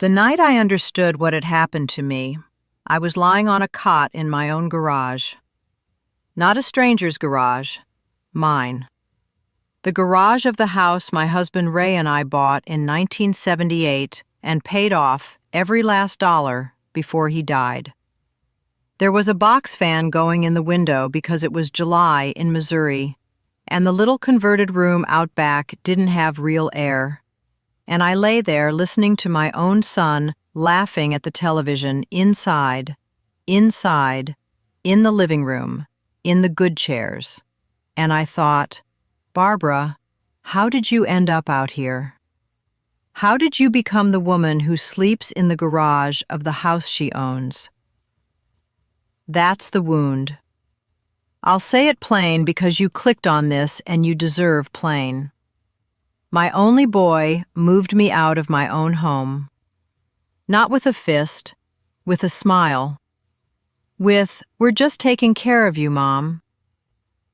The night I understood what had happened to me, I was lying on a cot in my own garage. Not a stranger's garage, mine. The garage of the house my husband Ray and I bought in 1978 and paid off every last dollar before he died. There was a box fan going in the window because it was July in Missouri, and the little converted room out back didn't have real air. And I lay there listening to my own son laughing at the television inside, in the living room, in the good chairs. And I thought, Barbara, how did you end up out here? How did you become the woman who sleeps in the garage of the house she owns? That's the wound. I'll say it plain because you clicked on this and you deserve plain. My only boy moved me out of my own home. Not with a fist, with a smile. With, "We're just taking care of you, Mom."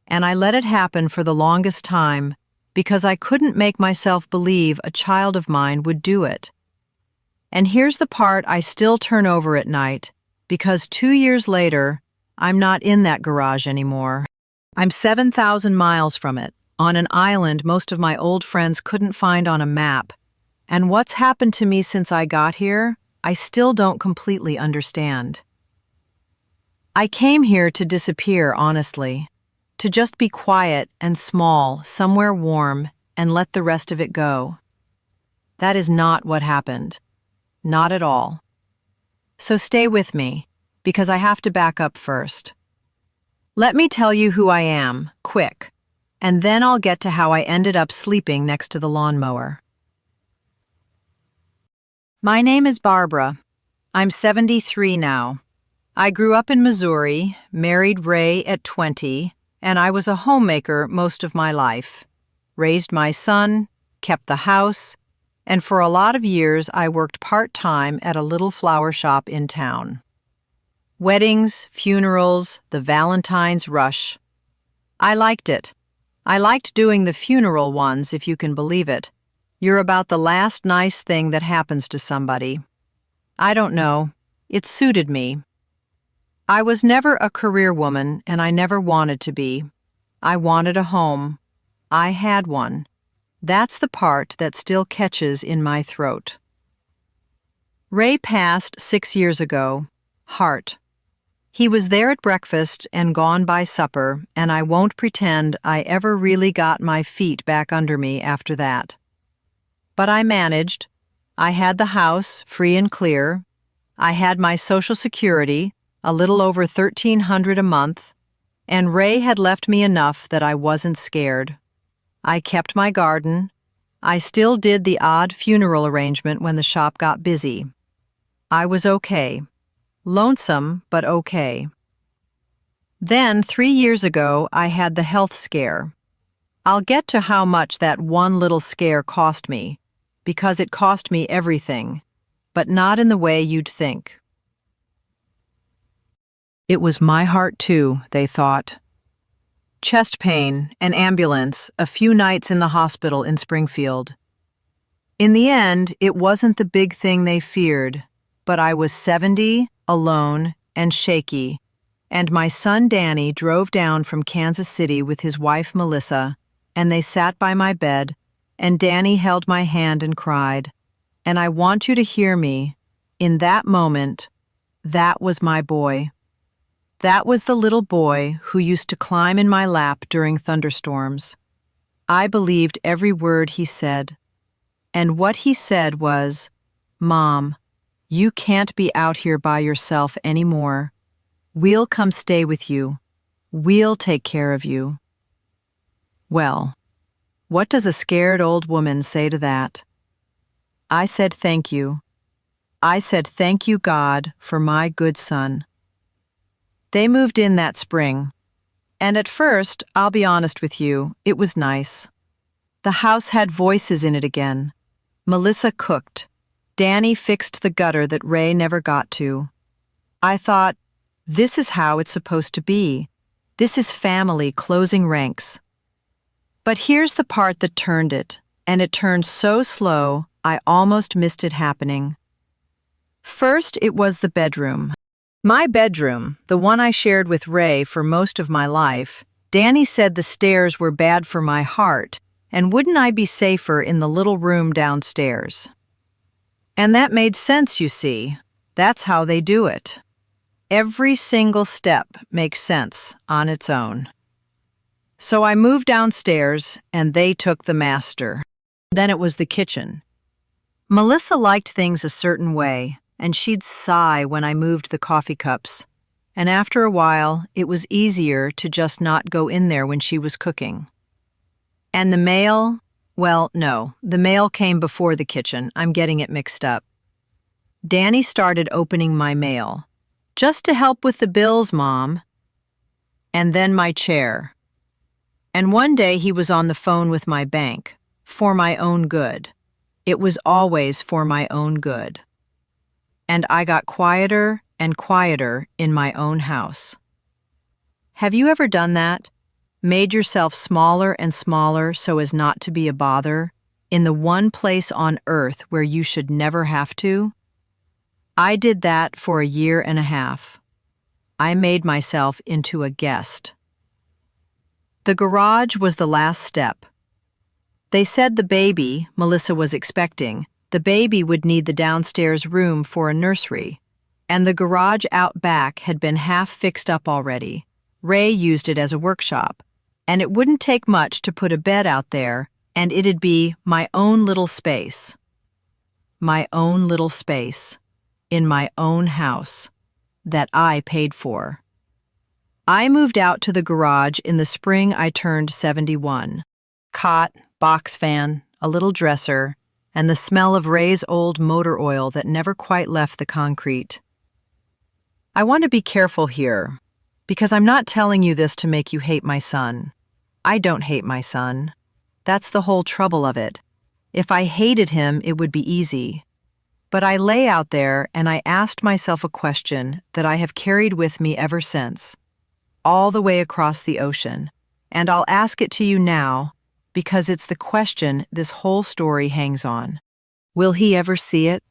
And I let it happen for the longest time because I couldn't make myself believe a child of mine would do it. And here's the part I still turn over at night, because 2 years later, I'm not in that garage anymore. I'm 7,000 miles from it, on an island most of my old friends couldn't find on a map. And what's happened to me since I got here, I still don't completely understand. I came here to disappear, honestly. To just be quiet and small, somewhere warm, and let the rest of it go. That is not what happened. Not at all. So stay with me, because I have to back up first. Let me tell you who I am, quick, and then I'll get to how I ended up sleeping next to the lawnmower. My name is Barbara. I'm 73 now. I grew up in Missouri, married Ray at 20, and I was a homemaker most of my life. Raised my son, kept the house, and for a lot of years I worked part-time at a little flower shop in town. Weddings, funerals, the Valentine's rush. I liked it. I liked doing the funeral ones, if you can believe it. You're about the last nice thing that happens to somebody. I don't know. It suited me. I was never a career woman, and I never wanted to be. I wanted a home. I had one. That's the part that still catches in my throat. Ray passed 6 years ago. Heart. He was there at breakfast and gone by supper, and I won't pretend I ever really got my feet back under me after that. But I managed. I had the house free and clear. I had my Social Security, a little over $1,300 a month, and Ray had left me enough that I wasn't scared. I kept my garden. I still did the odd funeral arrangement when the shop got busy. I was okay. Lonesome, but okay. Then, 3 years ago, I had the health scare. I'll get to how much that one little scare cost me, because it cost me everything, but not in the way you'd think. It was my heart too, they thought. Chest pain, an ambulance, a few nights in the hospital in Springfield. In the end, it wasn't the big thing they feared, but I was 70, alone, and shaky, and my son Danny drove down from Kansas City with his wife Melissa, and they sat by my bed, and Danny held my hand and cried. And I want you to hear me. In that moment, that was my boy. That was the little boy who used to climb in my lap during thunderstorms. I believed every word he said. And what he said was, "Mom, you can't be out here by yourself anymore. We'll come stay with you. We'll take care of you." Well, what does a scared old woman say to that? I said thank you. I said thank you, God, for my good son. They moved in that spring. And at first, I'll be honest with you, it was nice. The house had voices in it again. Melissa cooked. Danny fixed the gutter that Ray never got to. I thought, this is how it's supposed to be. This is family closing ranks. But here's the part that turned it, and it turned so slow, I almost missed it happening. first, it was the bedroom. My bedroom, the one I shared with Ray for most of my life. Danny said the stairs were bad for my heart, and wouldn't I be safer in the little room downstairs? And that made sense, you see. That's how they do it. Every single step makes sense on its own. So I moved downstairs, and they took the master. Then it was the kitchen. Melissa liked things a certain way, and she'd sigh when I moved the coffee cups. And after a while, it was easier to just not go in there when she was cooking. And the mail? Well, no, the mail came before the kitchen. I'm getting it mixed up. Danny started opening my mail. Just to help with the bills, Mom. And then my chair. And one day he was on the phone with my bank, for my own good. It was always for my own good. And I got quieter and quieter in my own house. Have you ever done that? Made yourself smaller and smaller so as not to be a bother, in the one place on earth where you should never have to? I did that for 1.5 years. I made myself into a guest. The garage was the last step. They said the baby Melissa was expecting, the baby would need the downstairs room for a nursery, and the garage out back had been half fixed up already. Ray used it as a workshop, and it wouldn't take much to put a bed out there, and it'd be my own little space. My own little space, in my own house, that I paid for. I moved out to the garage in the spring I turned 71. Cot, box fan, a little dresser, and the smell of Ray's old motor oil that never quite left the concrete. I want to be careful here, because I'm not telling you this to make you hate my son. I don't hate my son. That's the whole trouble of it. If I hated him, it would be easy. But I lay out there and I asked myself a question that I have carried with me ever since, all the way across the ocean, and I'll ask it to you now, because it's the question this whole story hangs on. Will he ever see it?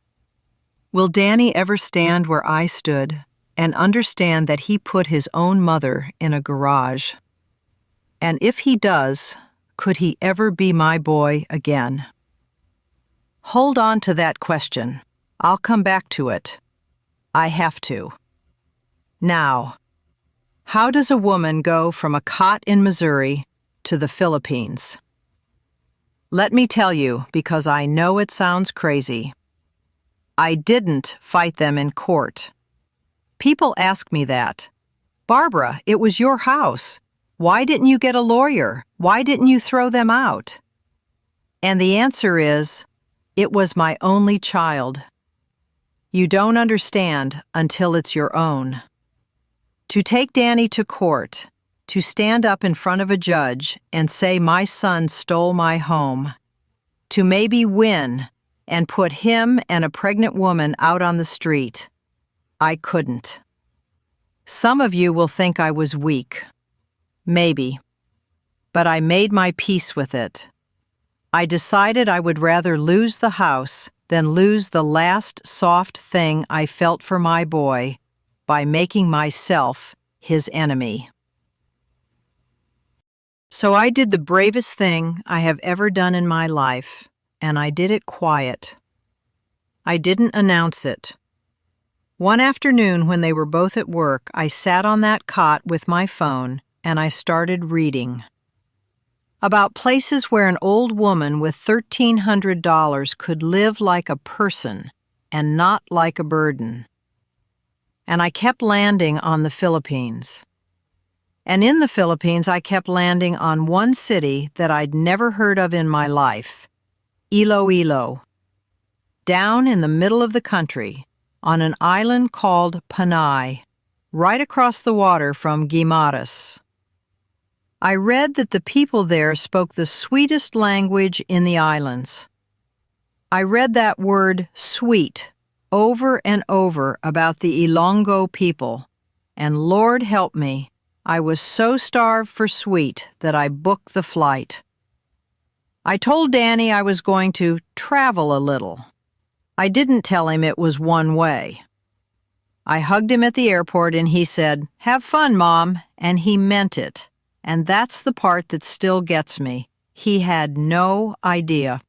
Will Danny ever stand where I stood and understand that he put his own mother in a garage? And if he does, could he ever be my boy again? Hold on to that question. I'll come back to it. I have to. Now, how does a woman go from a cot in Missouri to the Philippines? Let me tell you, because I know it sounds crazy. I didn't fight them in court. People ask me that. Barbara, it was your house. Why didn't you get a lawyer? Why didn't you throw them out? And the answer is, it was my only child. You don't understand until it's your own. To take Danny to court, to stand up in front of a judge and say my son stole my home, to maybe win and put him and a pregnant woman out on the street, I couldn't. Some of you will think I was weak. Maybe. But I made my peace with it. I decided I would rather lose the house than lose the last soft thing I felt for my boy by making myself his enemy. So I did the bravest thing I have ever done in my life, and I did it quiet. I didn't announce it. One afternoon when they were both at work, I sat on that cot with my phone and I started reading. About places where an old woman with $1,300 could live like a person and not like a burden. And I kept landing on the Philippines. And in the Philippines, I kept landing on one city that I'd never heard of in my life, Iloilo. Down in the middle of the country, on an island called Panay, right across the water from Guimaras. I read that the people there spoke the sweetest language in the islands. I read that word sweet over and over about the Ilonggo people, and Lord help me, I was so starved for sweet that I booked the flight. I told Danny I was going to travel a little. I didn't tell him it was one way. I hugged him at the airport and he said, "Have fun, Mom," and he meant it. And that's the part that still gets me. He had no idea.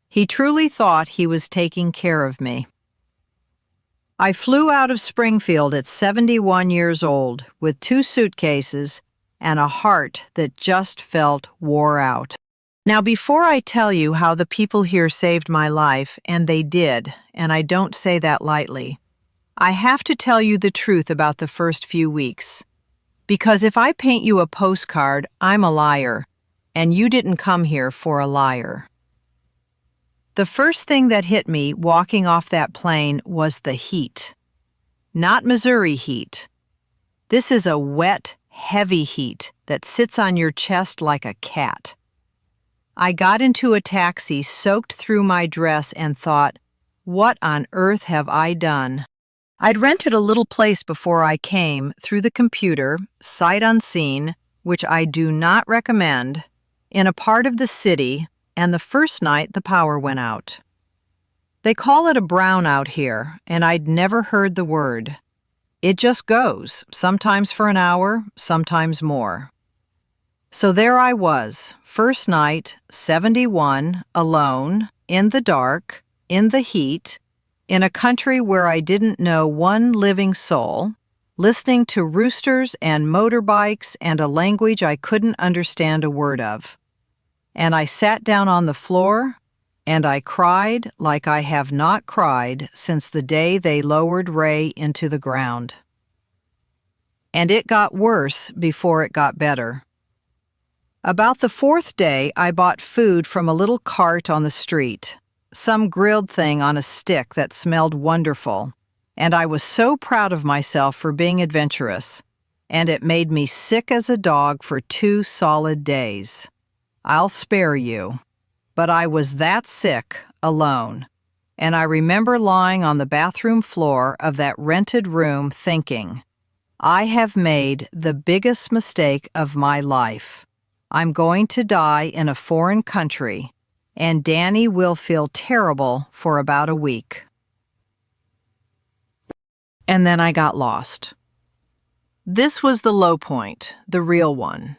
He truly thought he was taking care of me. I flew out of Springfield at 71 years old with 2 suitcases and a heart that just felt wore out. Now, before I tell you how the people here saved my life, and they did, and I don't say that lightly, I have to tell you the truth about the first few weeks. Because if I paint you a postcard, I'm a liar, and you didn't come here for a liar. The first thing that hit me walking off that plane was the heat. Not Missouri heat. This is a wet, heavy heat that sits on your chest like a cat. I got into a taxi soaked through my dress and thought, what on earth have I done? I'd rented a little place before I came through the computer, sight unseen, which I do not recommend, in a part of the city, and the first night the power went out. They call it a brownout here, and I'd never heard the word. It just goes, sometimes for an hour, sometimes more. So there I was, first night, 71, alone, in the dark, in the heat, in a country where I didn't know one living soul, listening to roosters and motorbikes and a language I couldn't understand a word of. And I sat down on the floor, and I cried like I have not cried since the day they lowered Ray into the ground. And it got worse before it got better. About the 4th day, I bought food from a little cart on the street, some grilled thing on a stick that smelled wonderful, and I was so proud of myself for being adventurous, and it made me sick as a dog for 2 solid days. I'll spare you, but I was that sick, alone, and I remember lying on the bathroom floor of that rented room thinking, I have made the biggest mistake of my life. I'm going to die in a foreign country, and Danny will feel terrible for about a week. And then I got lost. This was the low point, the real one.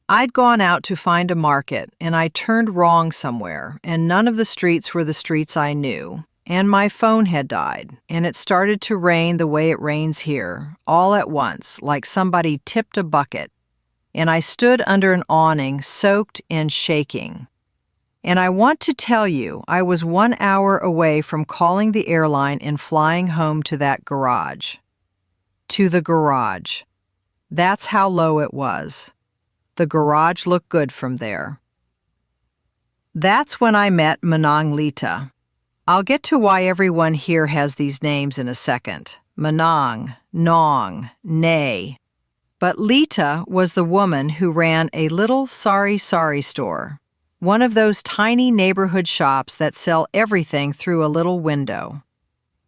I'd gone out to find a market, and I turned wrong somewhere, and none of the streets were the streets I knew, and my phone had died, and it started to rain the way it rains here, all at once, like somebody tipped a bucket, and I stood under an awning, soaked and shaking. And I want to tell you, I was 1 hour away from calling the airline and flying home to that garage. To the garage. That's how low it was. The garage looked good from there. That's when I met Manang Lita. I'll get to why everyone here has these names in a second. Manang, Nong, Nay. But Lita was the woman who ran a little sari store. One of those tiny neighborhood shops that sell everything through a little window.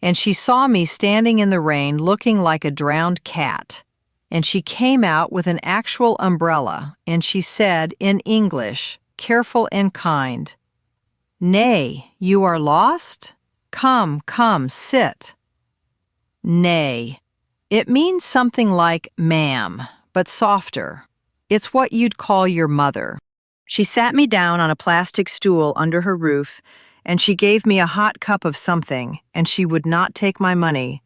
And she saw me standing in the rain looking like a drowned cat. And she came out with an actual umbrella, and she said in English, careful and kind, "Nay, you are lost? Come, sit." Nay. It means something like ma'am, but softer. It's what you'd call your mother. She sat me down on a plastic stool under her roof, and she gave me a hot cup of something, and she would not take my money.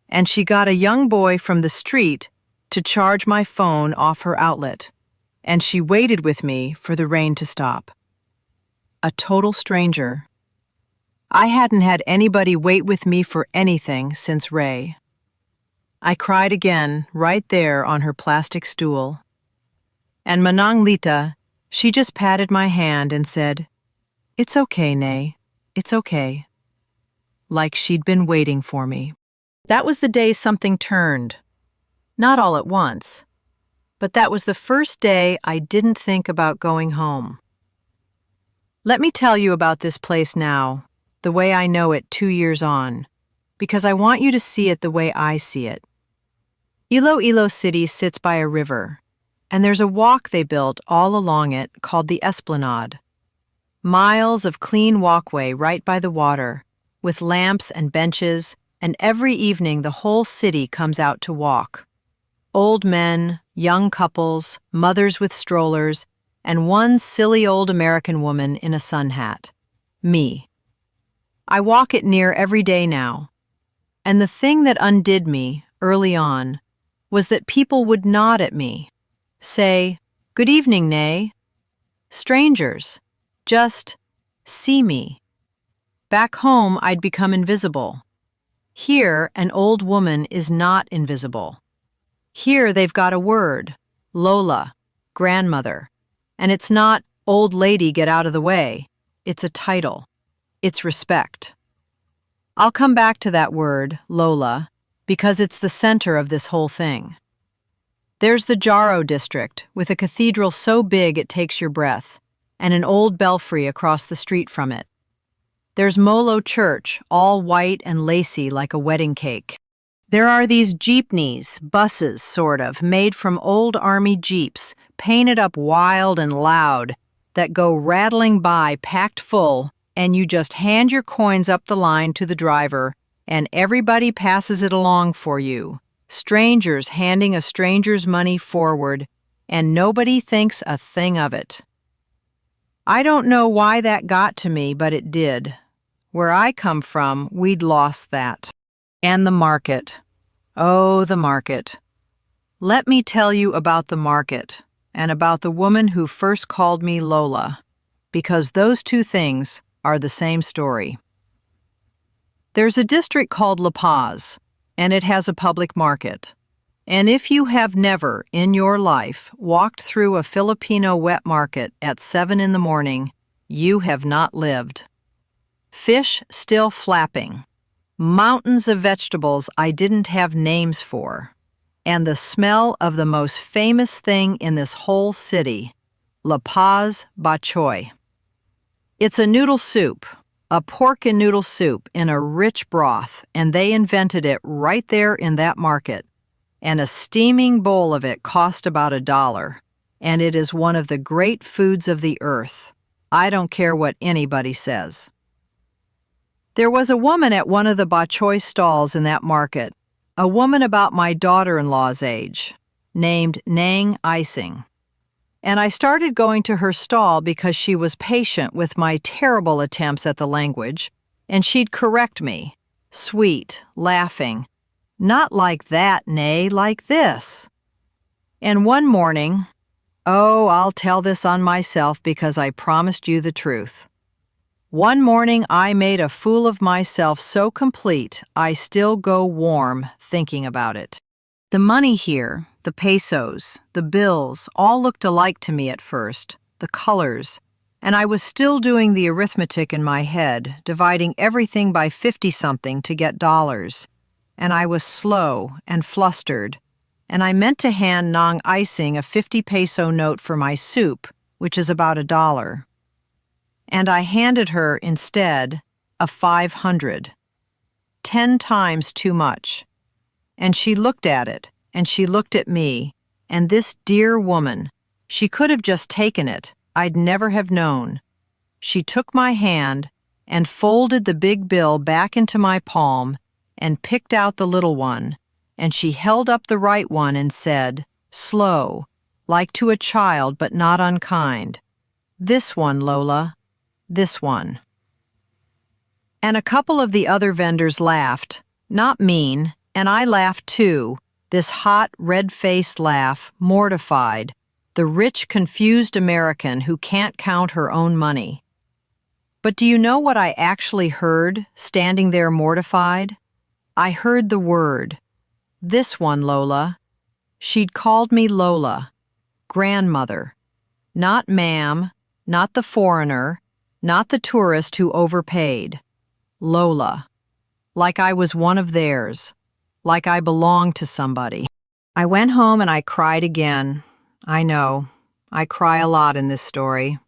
And she got a young boy from the street to charge my phone off her outlet, and she waited with me for the rain to stop. A total stranger. I hadn't had anybody wait with me for anything since Ray. I cried again, right there on her plastic stool. And Manang Lita, she just patted my hand and said, "It's okay, Nay, it's okay." Like she'd been waiting for me. That was the day something turned. Not all at once, but that was the first day I didn't think about going home. Let me tell you about this place now, the way I know it 2 years on, because I want you to see it the way I see it. Iloilo City sits by a river, and there's a walk they built all along it called the Esplanade. Miles of clean walkway right by the water, with lamps and benches, and every evening the whole city comes out to walk. Old men, young couples, mothers with strollers, and one silly old American woman in a sun hat. Me. I walk it near every day now. And the thing that undid me, early on, was that people would nod at me, say, "Good evening, Nay." Strangers, just see me. Back home, I'd become invisible. Here, an old woman is not invisible. Here, they've got a word, Lola, grandmother. And it's not, "Old lady, get out of the way." It's a title. It's respect. I'll come back to that word, Lola, because it's the center of this whole thing. There's the Jaro district, with a cathedral so big it takes your breath, and an old belfry across the street from it. There's Molo Church, all white and lacy like a wedding cake. There are these jeepneys, buses, sort of, made from old army jeeps, painted up wild and loud, that go rattling by packed full, and you just hand your coins up the line to the driver, and everybody passes it along for you. Strangers handing a stranger's money forward, and nobody thinks a thing of it. I don't know why that got to me, but it did. Where I come from, we'd lost that. And the market. Oh, the market. Let me tell you about the market, and about the woman who first called me Lola, because those two things are the same story. There's a district called La Paz, and it has a public market. And if you have never, in your life, walked through a Filipino wet market at 7 in the morning, you have not lived. Fish still flapping. Mountains of vegetables I didn't have names for. And the smell of the most famous thing in this whole city, La Paz bok choy. It's a noodle soup, a pork and noodle soup in a rich broth, and they invented it right there in that market. And a steaming bowl of it cost about $1, and it is one of the great foods of the earth. I don't care what anybody says. There was a woman at one of the bok choy stalls in that market, a woman about my daughter-in-law's age, named Nang Icing. And I started going to her stall because she was patient with my terrible attempts at the language, and she'd correct me, sweet, laughing, "Not like that, Nay, like this." And one morning, oh, I'll tell this on myself because I promised you the truth. One morning I made a fool of myself so complete I still go warm thinking about it. The money here, the pesos, the bills, all looked alike to me at first, the colors, and I was still doing the arithmetic in my head, dividing everything by 50-something to get dollars. And I was slow and flustered, and I meant to hand Nang Icing a 50-peso note for my soup, which is about $1. And I handed her, instead, a 500. 10 times too much. And she looked at it, and she looked at me, and this dear woman, she could have just taken it, I'd never have known. She took my hand and folded the big bill back into my palm and picked out the little one, and she held up the right one and said, slow, like to a child but not unkind, "This one, Lola, this one." And a couple of the other vendors laughed, not mean, and I laughed too, this hot, red-faced laugh, mortified, the rich, confused American who can't count her own money. But do you know what I actually heard, standing there mortified? I heard the word, "This one, Lola." She'd called me Lola, grandmother, not ma'am, not the foreigner, not the tourist who overpaid. Lola, like I was one of theirs, like I belonged to somebody. I went home and I cried again. I know, I cry a lot in this story.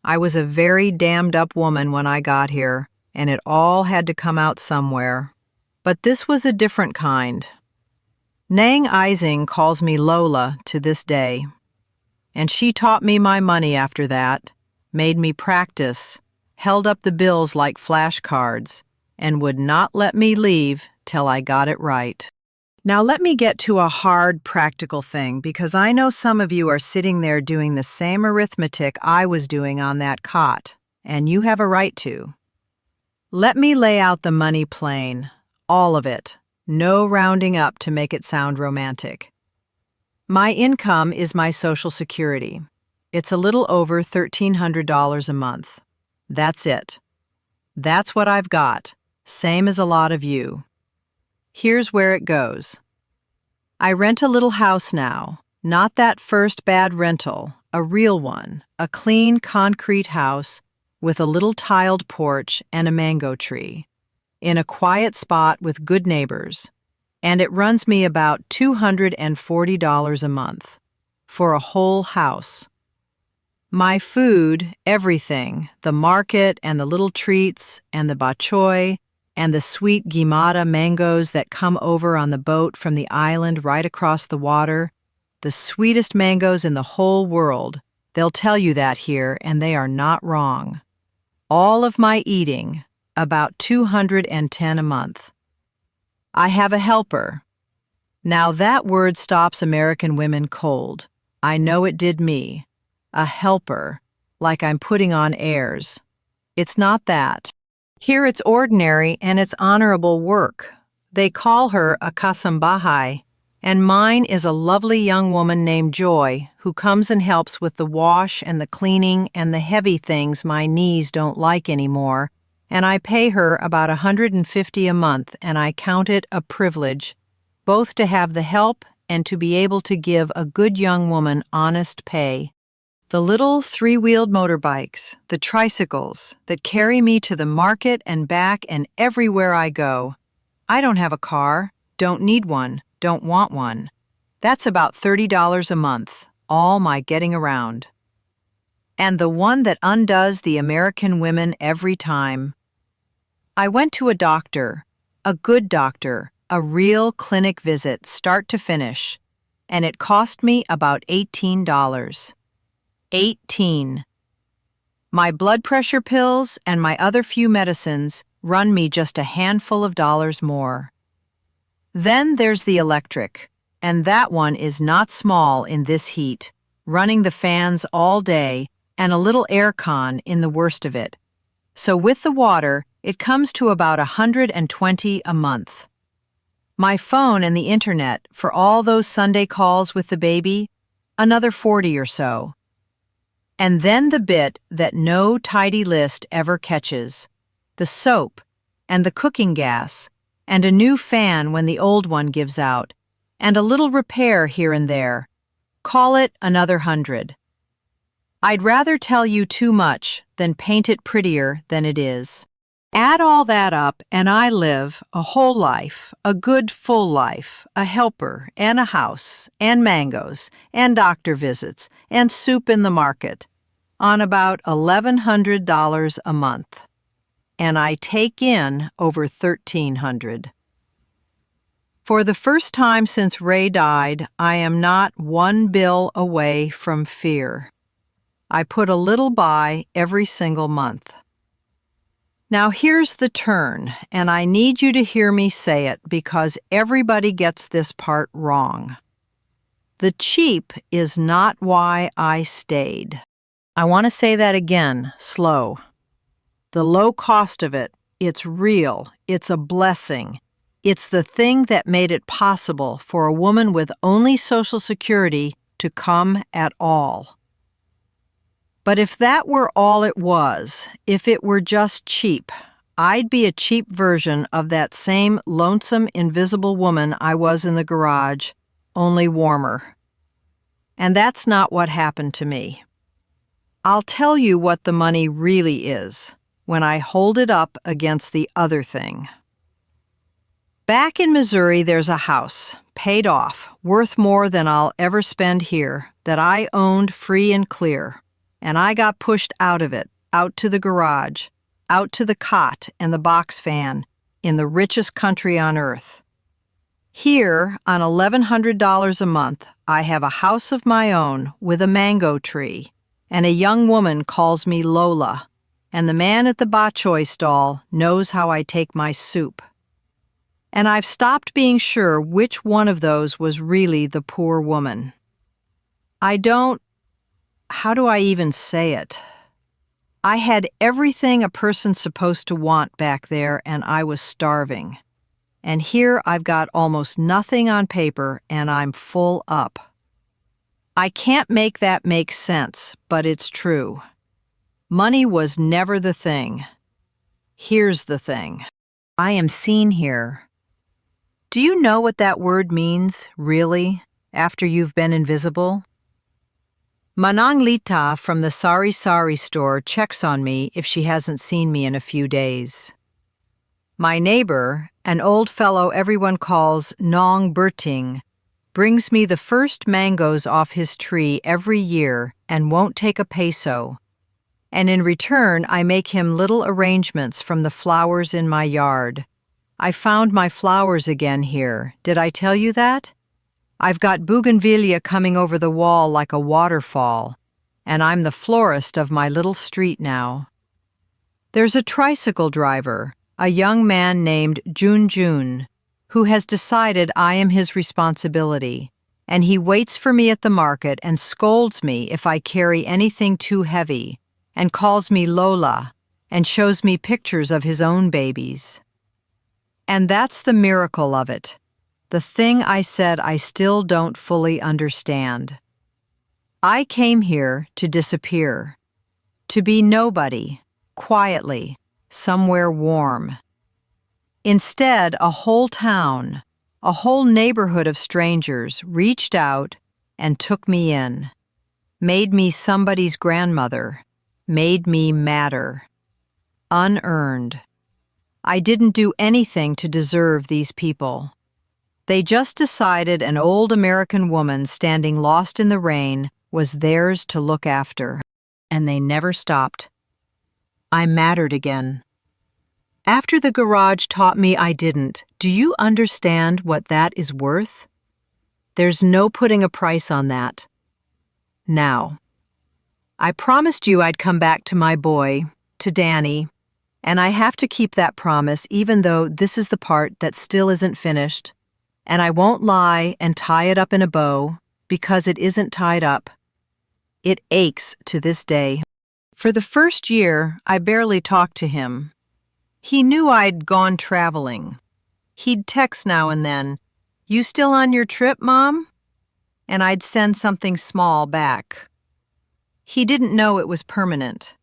I was a very damned up woman when I got here, and it all had to come out somewhere. But this was a different kind. Nang Icing calls me Lola to this day. And she taught me my money after that, made me practice, held up the bills like flashcards, and would not let me leave till I got it right. Now let me get to a hard, practical thing, because I know some of you are sitting there doing the same arithmetic I was doing on that cot, and you have a right to. Let me lay out the money plain, all of it, no rounding up to make it sound romantic. My income is my Social Security. It's a little over $1,300 a month. That's it. That's what I've got, same as a lot of you. Here's where it goes. I rent a little house now, not that first bad rental, a real one, a clean concrete house with a little tiled porch and a mango tree, in a quiet spot with good neighbors, and it runs me about $240 a month for a whole house. My food, everything, the market and the little treats and the bok choy, and the sweet Guimata mangoes that come over on the boat from the island right across the water, the sweetest mangoes in the whole world. They'll tell you that here, and they are not wrong. All of my eating, about $210 a month. I have a helper. Now that word stops American women cold. I know it did me. A helper, like I'm putting on airs. It's not that. Here it's ordinary and it's honorable work. They call her a kasambahay, and mine is a lovely young woman named Joy who comes and helps with the wash and the cleaning and the heavy things my knees don't like anymore, and I pay her about $150 a month, and I count it a privilege, both to have the help and to be able to give a good young woman honest pay. The little three-wheeled motorbikes, the tricycles that carry me to the market and back and everywhere I go. I don't have a car, don't need one, don't want one. That's about $30 a month, all my getting around. And the one that undoes the American women every time. I went to a doctor, a good doctor, a real clinic visit start to finish, and it cost me about $18. 18. My blood pressure pills and my other few medicines run me just a handful of dollars more. Then there's the electric, and that one is not small in this heat, running the fans all day and a little air con in the worst of it. So with the water, it comes to about $120 a month. My phone and the internet for all those Sunday calls with the baby, another $40 or so. And then the bit that no tidy list ever catches, the soap and the cooking gas and a new fan when the old one gives out, and a little repair here and there. Call it another $100. I'd rather tell you too much than paint it prettier than it is. Add all that up, and I live a whole life, a good full life, a helper, and a house, and mangoes, and doctor visits, and soup in the market, on about $1,100 a month. And I take in over $1,300. For the first time since Ray died, I am not one bill away from fear. I put a little by every single month. Now here's the turn, and I need you to hear me say it because everybody gets this part wrong. The cheap is not why I stayed. I want to say that again, slow. The low cost of it, it's real, it's a blessing. It's the thing that made it possible for a woman with only Social Security to come at all. But if that were all it was, if it were just cheap, I'd be a cheap version of that same lonesome, invisible woman I was in the garage, only warmer. And that's not what happened to me. I'll tell you what the money really is when I hold it up against the other thing. Back in Missouri, there's a house, paid off, worth more than I'll ever spend here, that I owned free and clear. And I got pushed out of it, out to the garage, out to the cot and the box fan, in the richest country on earth. Here, on $1,100 a month, I have a house of my own with a mango tree, and a young woman calls me Lola, and the man at the bok choy stall knows how I take my soup. And I've stopped being sure which one of those was really the poor woman. How do I even say it? I had everything a person's supposed to want back there, and I was starving. And here I've got almost nothing on paper, and I'm full up. I can't make that make sense, but it's true. Money was never the thing. Here's the thing. I am seen here. Do you know what that word means, really, after you've been invisible? Manang Lita from the Sari Sari store checks on me if she hasn't seen me in a few days. My neighbor, an old fellow everyone calls Nong Berting, brings me the first mangoes off his tree every year and won't take a peso. And in return, I make him little arrangements from the flowers in my yard. I found my flowers again here. Did I tell you that? I've got bougainvillea coming over the wall like a waterfall, and I'm the florist of my little street now. There's a tricycle driver, a young man named Jun, who has decided I am his responsibility, and he waits for me at the market and scolds me if I carry anything too heavy, and calls me Lola, and shows me pictures of his own babies. And that's the miracle of it. The thing I said I still don't fully understand. I came here to disappear, to be nobody, quietly, somewhere warm. Instead, a whole town, a whole neighborhood of strangers reached out and took me in, made me somebody's grandmother, made me matter. Unearned. I didn't do anything to deserve these people. They just decided an old American woman standing lost in the rain was theirs to look after. And they never stopped. I mattered again. After the garage taught me I didn't, do you understand what that is worth? There's no putting a price on that. Now, I promised you I'd come back to my boy, to Danny, and I have to keep that promise even though this is the part that still isn't finished. And I won't lie and tie it up in a bow, because it isn't tied up. It aches to this day. For the first year, I barely talked to him. He knew I'd gone traveling. He'd text now and then, "You still on your trip, Mom?" And I'd send something small back. He didn't know it was permanent.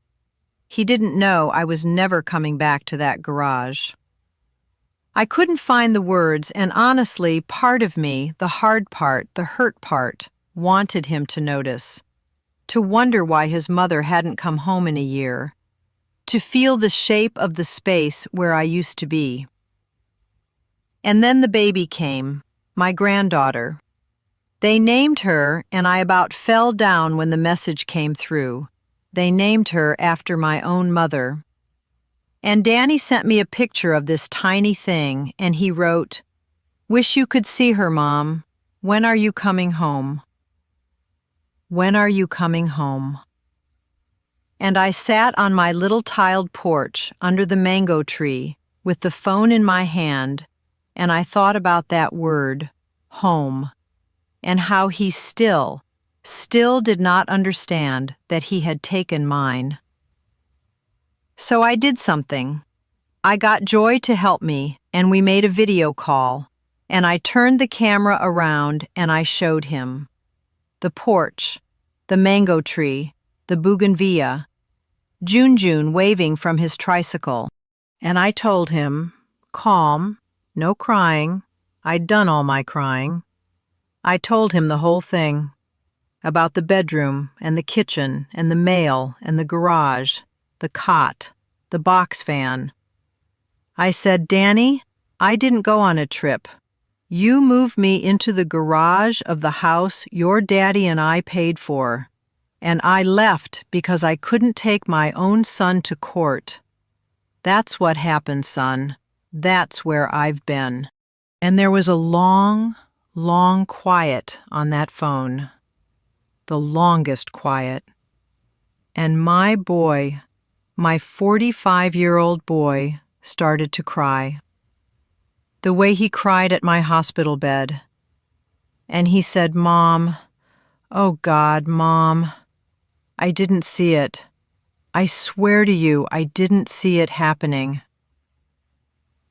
He didn't know I was never coming back to that garage. I couldn't find the words, and honestly, part of me, the hard part, the hurt part, wanted him to notice, to wonder why his mother hadn't come home in a year, to feel the shape of the space where I used to be. And then the baby came, my granddaughter. They named her, and I about fell down when the message came through. They named her after my own mother. And Danny sent me a picture of this tiny thing, and he wrote, "Wish you could see her, Mom. When are you coming home? When are you coming home?" And I sat on my little tiled porch under the mango tree with the phone in my hand, and I thought about that word, home, and how he still did not understand that he had taken mine. So I did something. I got Joy to help me, and we made a video call, and I turned the camera around and I showed him. The porch, the mango tree, the bougainvillea, Jun waving from his tricycle. And I told him, calm, no crying, I'd done all my crying. I told him the whole thing, about the bedroom and the kitchen and the mail and the garage, the cot, the box fan. I said, "Danny, I didn't go on a trip. You moved me into the garage of the house your daddy and I paid for, and I left because I couldn't take my own son to court. That's what happened, son. That's where I've been." And there was a long, long quiet on that phone. The longest quiet. And my boy, my 45-year-old boy started to cry. The way he cried at my hospital bed. And he said, "Mom, oh God, Mom, I didn't see it. I swear to you, I didn't see it happening."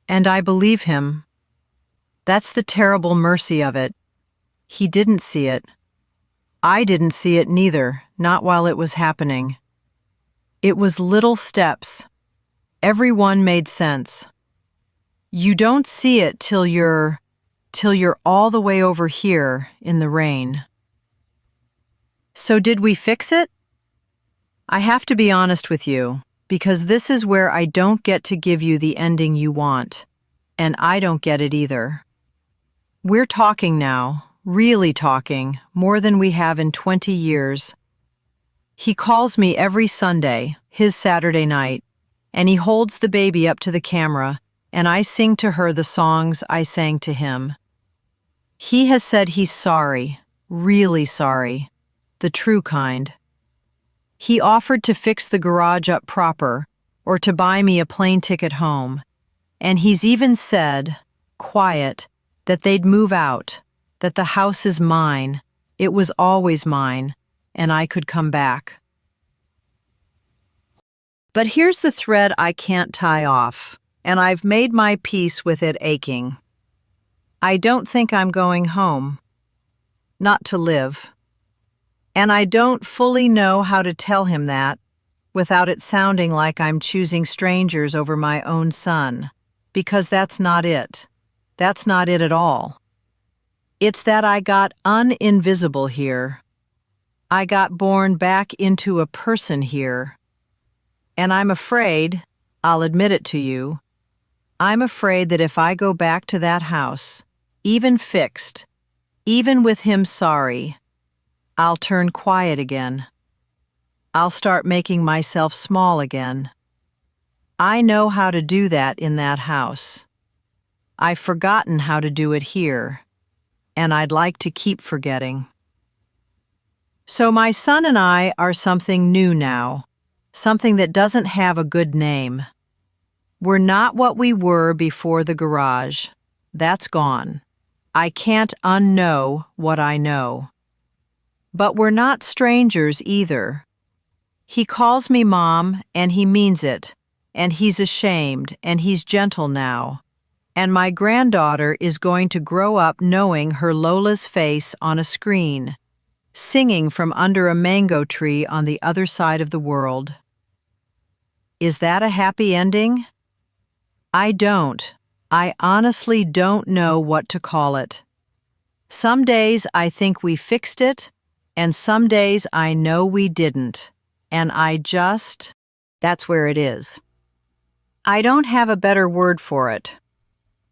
And I believe him. That's the terrible mercy of it. He didn't see it. I didn't see it neither, not while it was happening. It was little steps. Every one made sense. You don't see it till you're all the way over here in the rain. So did we fix it? I have to be honest with you, because this is where I don't get to give you the ending you want, and I don't get it either. We're talking now, really talking, more than we have in 20 years. He calls me every Sunday, his Saturday night, and he holds the baby up to the camera, and I sing to her the songs I sang to him. He has said he's sorry, really sorry, the true kind. He offered to fix the garage up proper, or to buy me a plane ticket home, and he's even said, quiet, that they'd move out, that the house is mine, it was always mine, and I could come back. But here's the thread I can't tie off, and I've made my peace with it aching. I don't think I'm going home. Not to live. And I don't fully know how to tell him that without it sounding like I'm choosing strangers over my own son, because that's not it. That's not it at all. It's that I got uninvisible here. I got born back into a person here. And I'm afraid, I'll admit it to you, I'm afraid that if I go back to that house, even fixed, even with him sorry, I'll turn quiet again. I'll start making myself small again. I know how to do that in that house. I've forgotten how to do it here, and I'd like to keep forgetting. So my son and I are something new now, something that doesn't have a good name. We're not what we were before the garage. That's gone. I can't unknow what I know. But we're not strangers either. He calls me Mom, and he means it, and he's ashamed, and he's gentle now. And my granddaughter is going to grow up knowing her Lola's face on a screen, singing from under a mango tree on the other side of the world. Is that a happy ending? I honestly don't know what to call it. Some days I think we fixed it, and some days I know we didn't, and that's where it is. I don't have a better word for it.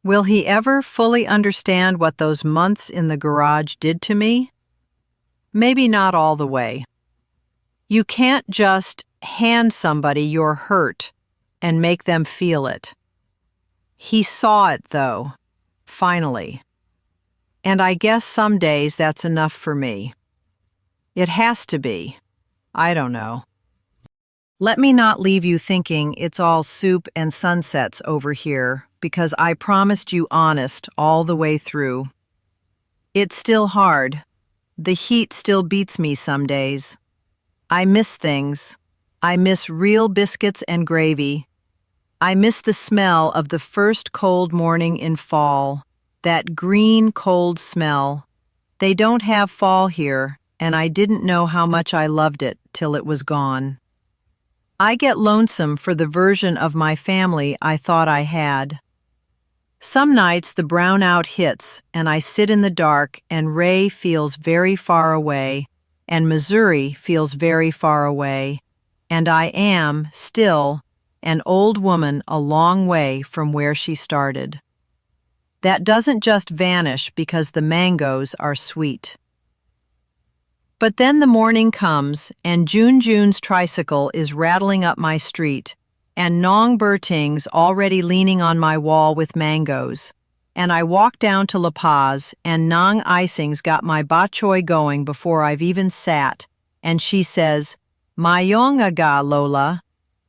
Will he ever fully understand what those months in the garage did to me? Maybe not all the way. You can't just hand somebody your hurt and make them feel it. He saw it, though, finally. And I guess some days that's enough for me. It has to be. I don't know. Let me not leave you thinking it's all soup and sunsets over here, because I promised you honest all the way through. It's still hard. The heat still beats me some days. I miss things. I miss real biscuits and gravy. I miss the smell of the first cold morning in fall, that green cold smell. They don't have fall here, and I didn't know how much I loved it till it was gone. I get lonesome for the version of my family I thought I had. Some nights the brownout hits, and I sit in the dark, and Ray feels very far away, and Missouri feels very far away, and I am, still, an old woman a long way from where she started. That doesn't just vanish because the mangoes are sweet. But then the morning comes, and June's tricycle is rattling up my street, and Nong Berting's already leaning on my wall with mangoes, and I walk down to La Paz, and Nong Icing's got my bok choy going before I've even sat, and she says, "Mayong aga, Lola.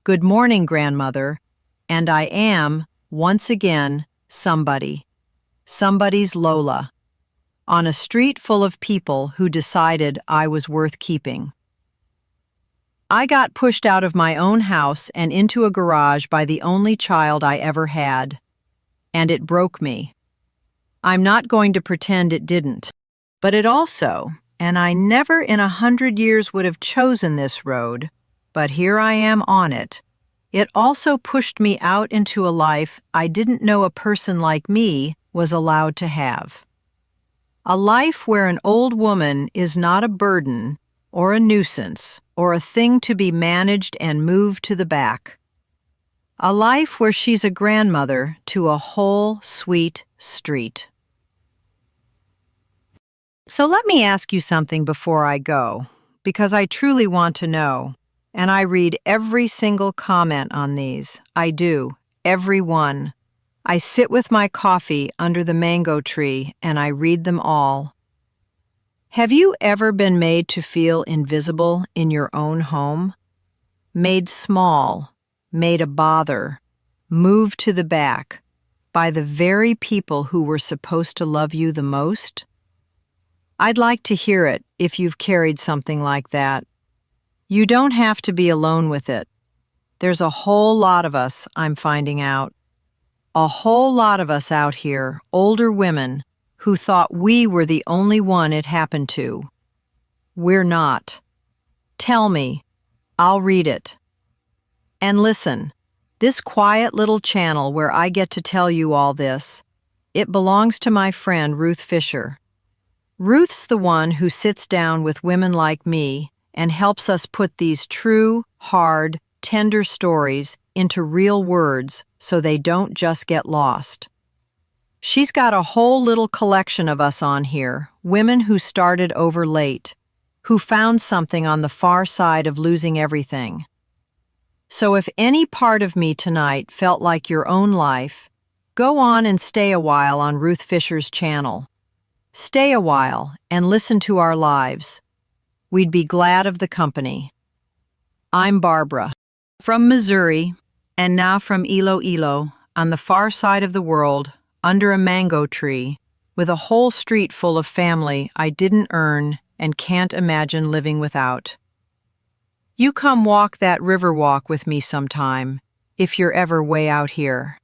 Good morning, grandmother. And I am, once again, somebody. Somebody's Lola. On a street full of people who decided I was worth keeping. I got pushed out of my own house and into a garage by the only child I ever had. And it broke me. I'm not going to pretend it didn't. But it also, and I never in 100 years would have chosen this road, but here I am on it. It also pushed me out into a life I didn't know a person like me was allowed to have. A life where an old woman is not a burden or a nuisance or a thing to be managed and moved to the back. A life where she's a grandmother to a whole sweet street. So let me ask you something before I go, because I truly want to know, and I read every single comment on these. I do, every one. I sit with my coffee under the mango tree and I read them all. Have you ever been made to feel invisible in your own home? Made small, made a bother, moved to the back by the very people who were supposed to love you the most? I'd like to hear it if you've carried something like that. You don't have to be alone with it. There's a whole lot of us, I'm finding out. A whole lot of us out here, older women, who thought we were the only one it happened to. We're not. Tell me. I'll read it. And listen, this quiet little channel where I get to tell you all this, it belongs to my friend Ruth Fisher. Ruth's the one who sits down with women like me and helps us put these true, hard, tender stories into real words so they don't just get lost. She's got a whole little collection of us on here, women who started over late, who found something on the far side of losing everything. So if any part of me tonight felt like your own life, go on and stay a while on Ruth Fisher's channel. Stay a while and listen to our lives. We'd be glad of the company. I'm Barbara, from Missouri, and now from Iloilo, on the far side of the world, under a mango tree, with a whole street full of family I didn't earn and can't imagine living without. You come walk that river walk with me sometime, if you're ever way out here.